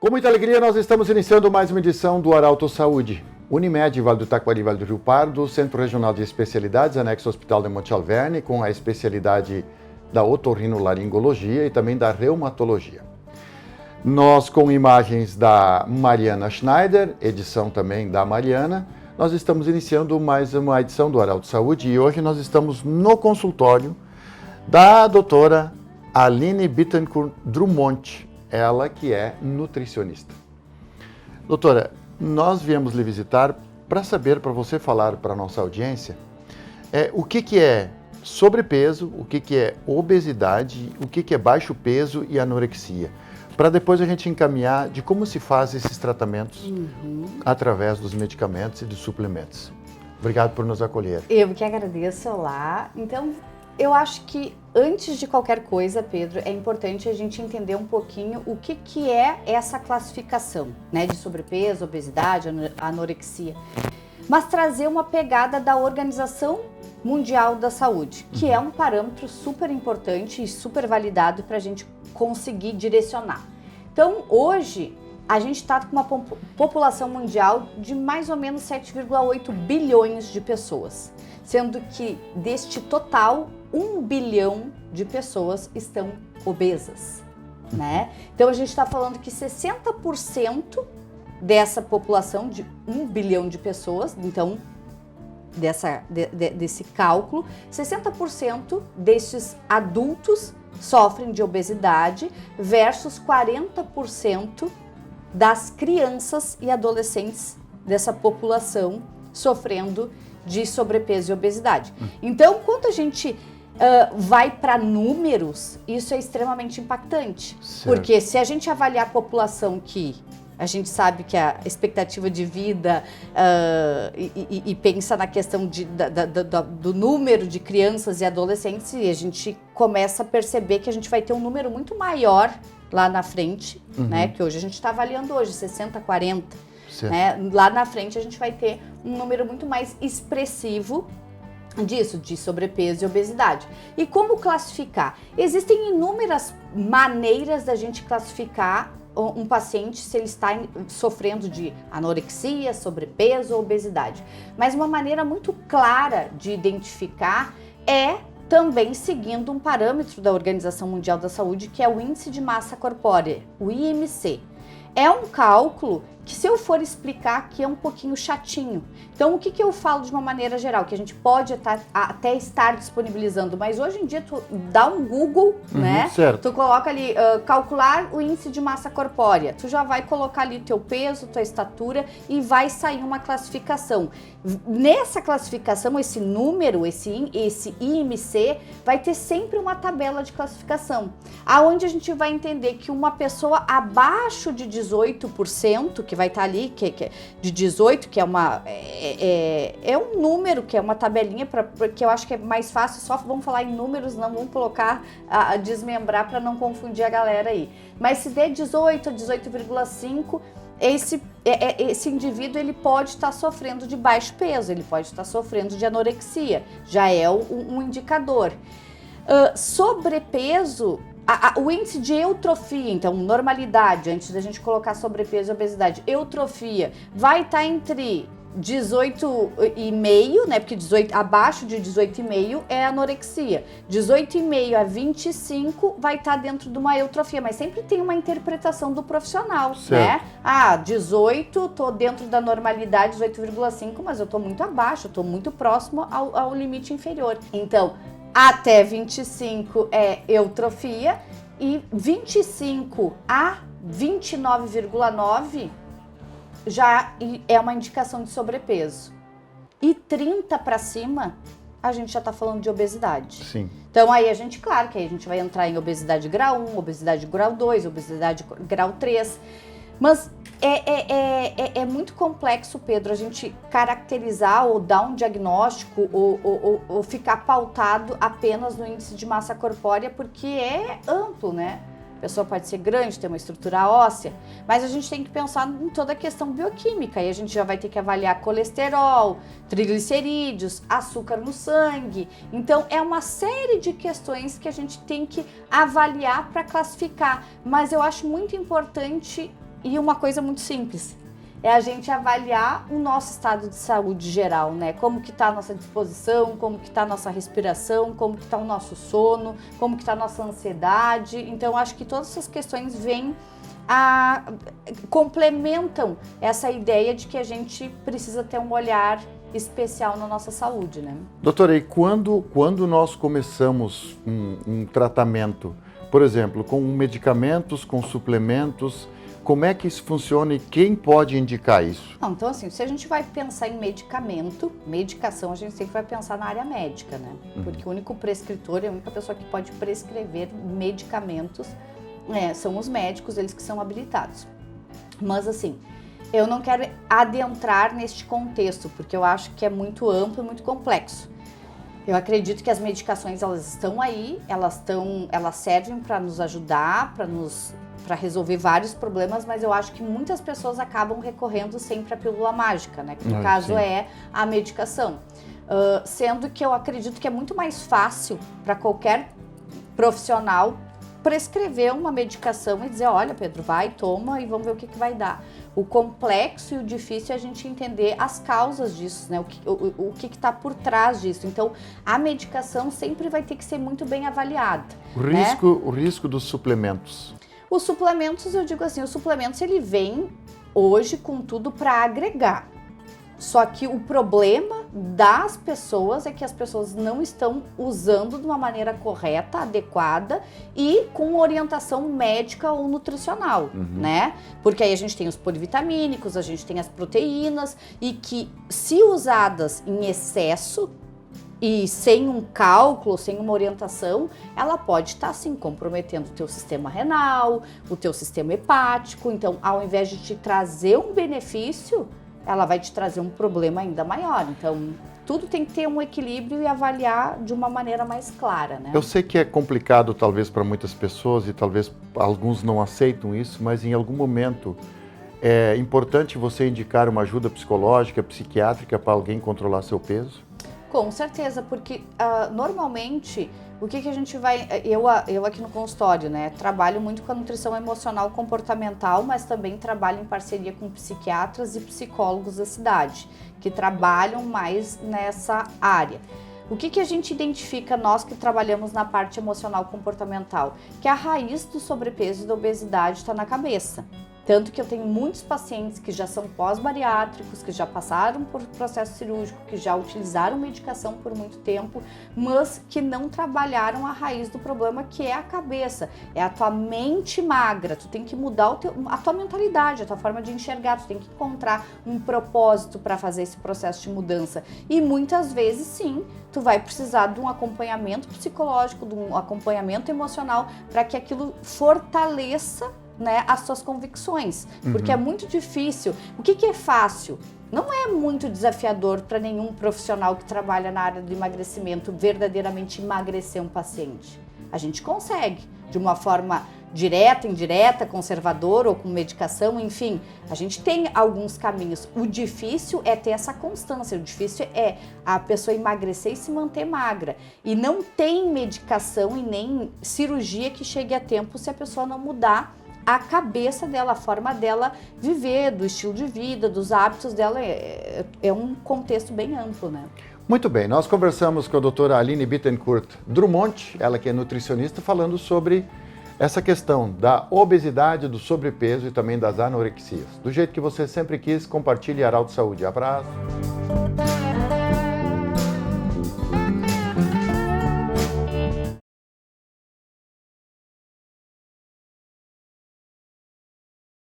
Com muita alegria, nós estamos iniciando mais uma edição do Arauto Saúde. Unimed, Vale do Taquari, Vale do Rio Pardo, Centro Regional de Especialidades, anexo Hospital de Monte Alverne, com a especialidade da otorrinolaringologia e também da reumatologia. Nós, com imagens da Mariana Schneider, edição também da Mariana, nós estamos iniciando mais uma edição do Arauto Saúde e hoje nós estamos no consultório da doutora Aline Bittencourt Drummond, ela que é nutricionista. Doutora, nós viemos lhe visitar para saber, para você falar para a nossa audiência, o que é sobrepeso, o que é obesidade, o que é baixo peso e anorexia, para depois a gente encaminhar de como se faz esses tratamentos através dos medicamentos e dos suplementos. Obrigado por nos acolher. Eu que agradeço, olá. Então, eu acho que antes de qualquer coisa, Pedro, é importante a gente entender um pouquinho o que é essa classificação, né, de sobrepeso, obesidade, anorexia, mas trazer uma pegada da Organização Mundial da Saúde, que é um parâmetro super importante e super validado para a gente conseguir direcionar. Então, hoje, a gente está com uma população mundial de mais ou menos 7,8 bilhões de pessoas, sendo que deste total, 1 bilhão de pessoas estão obesas, né? Então, a gente está falando que 60% dessa população de 1 bilhão de pessoas, então, desse cálculo, 60% destes adultos sofrem de obesidade versus 40% das crianças e adolescentes dessa população sofrendo de sobrepeso e obesidade. Então, quando a gente vai para números, isso é extremamente impactante. Certo. Porque se a gente avaliar a população que a gente sabe que a expectativa de vida e pensa na questão do número de crianças e adolescentes, e a gente começa a perceber que a gente vai ter um número muito maior lá na frente, né? Que hoje a gente está avaliando hoje, 60, 40. Né? Lá na frente a gente vai ter um número muito mais expressivo disso, de sobrepeso e obesidade. E como classificar? Existem inúmeras maneiras da gente classificar um paciente se ele está sofrendo de anorexia, sobrepeso ou obesidade. Mas uma maneira muito clara de identificar é também seguindo um parâmetro da Organização Mundial da Saúde, que é o Índice de Massa Corpórea, o IMC. É um cálculo que, se eu for explicar aqui, é um pouquinho chatinho. Então, o que eu falo de uma maneira geral? Que a gente pode até estar disponibilizando, mas hoje em dia tu dá um Google, né? Certo. Tu coloca ali, calcular o índice de massa corpórea. Tu já vai colocar ali teu peso, tua estatura e vai sair uma classificação. Nessa classificação, esse número, esse IMC, vai ter sempre uma tabela de classificação, aonde a gente vai entender que uma pessoa abaixo de 18%, que vai estar ali, de 18, que é um número, que é uma tabelinha, porque eu acho que é mais fácil, só vamos falar em números, não vamos colocar, desmembrar para não confundir a galera aí. Mas se der 18 a 18,5, esse indivíduo ele pode estar sofrendo de baixo peso, ele pode estar sofrendo de anorexia, já é um indicador. Sobrepeso, o índice de eutrofia, então normalidade, antes da gente colocar sobrepeso e obesidade, eutrofia vai estar entre 18,5, né? Porque abaixo de 18,5 é anorexia. 18,5 a 25 vai estar dentro de uma eutrofia, mas sempre tem uma interpretação do profissional, certo, né? 18, tô dentro da normalidade, 18,5, mas eu tô muito abaixo, eu tô muito próximo ao limite inferior. Então, até 25 é eutrofia e 25 a 29,9 já é uma indicação de sobrepeso. E 30 para cima, a gente já tá falando de obesidade. Sim. Então aí a gente, claro que aí a gente vai entrar em obesidade grau 1, obesidade grau 2, obesidade grau 3. Mas é muito complexo, Pedro, a gente caracterizar ou dar um diagnóstico ou ficar pautado apenas no índice de massa corpórea, porque é amplo, né? A pessoa pode ser grande, ter uma estrutura óssea, mas a gente tem que pensar em toda a questão bioquímica, e a gente já vai ter que avaliar colesterol, triglicerídeos, açúcar no sangue. Então, é uma série de questões que a gente tem que avaliar para classificar, mas eu acho muito importante e uma coisa muito simples. É a gente avaliar o nosso estado de saúde geral, né? Como que tá a nossa disposição, como que tá a nossa respiração, como que tá o nosso sono, como que tá a nossa ansiedade. Então, acho que todas essas questões complementam essa ideia de que a gente precisa ter um olhar especial na nossa saúde, né? Doutora, e quando nós começamos um tratamento, por exemplo, com medicamentos, com suplementos, como é que isso funciona e quem pode indicar isso? Não, então, assim, se a gente vai pensar em medicação, a gente sempre vai pensar na área médica, né? Porque o único prescritor, a única pessoa que pode prescrever medicamentos são os médicos, eles que são habilitados. Mas, assim, eu não quero adentrar neste contexto, porque eu acho que é muito amplo e muito complexo. Eu acredito que as medicações, elas estão aí, elas servem para nos ajudar, para resolver vários problemas, mas eu acho que muitas pessoas acabam recorrendo sempre à pílula mágica, né? Que no caso é a medicação. Sendo que eu acredito que é muito mais fácil para qualquer profissional prescrever uma medicação e dizer, olha, Pedro, vai, toma e vamos ver o que vai dar. O complexo e o difícil é a gente entender as causas disso, né? O que está por trás disso. Então, a medicação sempre vai ter que ser muito bem avaliada. O risco dos suplementos. Os suplementos, eu digo assim, os suplementos ele vem hoje com tudo para agregar. Só que o problema das pessoas é que as pessoas não estão usando de uma maneira correta, adequada e com orientação médica ou nutricional, né? Porque aí a gente tem os polivitamínicos, a gente tem as proteínas e que, se usadas em excesso e sem um cálculo, sem uma orientação, ela pode estar, sim, comprometendo o teu sistema renal, o teu sistema hepático. Então, ao invés de te trazer um benefício, ela vai te trazer um problema ainda maior. Então, tudo tem que ter um equilíbrio e avaliar de uma maneira mais clara, né? Eu sei que é complicado, talvez, para muitas pessoas e talvez alguns não aceitam isso, mas em algum momento é importante você indicar uma ajuda psicológica, psiquiátrica para alguém controlar seu peso? Com certeza, porque normalmente o que a gente vai... Eu aqui no consultório, né, trabalho muito com a nutrição emocional comportamental, mas também trabalho em parceria com psiquiatras e psicólogos da cidade, que trabalham mais nessa área. O que a gente identifica, nós que trabalhamos na parte emocional comportamental? Que a raiz do sobrepeso e da obesidade está na cabeça. Tanto que eu tenho muitos pacientes que já são pós-bariátricos, que já passaram por processo cirúrgico, que já utilizaram medicação por muito tempo, mas que não trabalharam a raiz do problema, que é a cabeça. É a tua mente magra, tu tem que mudar a tua mentalidade, a tua forma de enxergar, tu tem que encontrar um propósito para fazer esse processo de mudança. E muitas vezes, sim, tu vai precisar de um acompanhamento psicológico, de um acompanhamento emocional, para que aquilo fortaleça, né, as suas convicções, porque é muito difícil. O que é fácil? Não é muito desafiador para nenhum profissional que trabalha na área do emagrecimento verdadeiramente emagrecer um paciente. A gente consegue, de uma forma direta, indireta, conservadora ou com medicação, enfim, a gente tem alguns caminhos. O difícil é ter essa constância, o difícil é a pessoa emagrecer e se manter magra. E não tem medicação e nem cirurgia que chegue a tempo se a pessoa não mudar a cabeça dela, a forma dela viver, do estilo de vida, dos hábitos dela. É um contexto bem amplo, né? Muito bem, nós conversamos com a doutora Aline Bittencourt Drummond, ela que é nutricionista, falando sobre essa questão da obesidade, do sobrepeso e também das anorexias. Do jeito que você sempre quis, compartilhe Arauto Saúde. Abraço!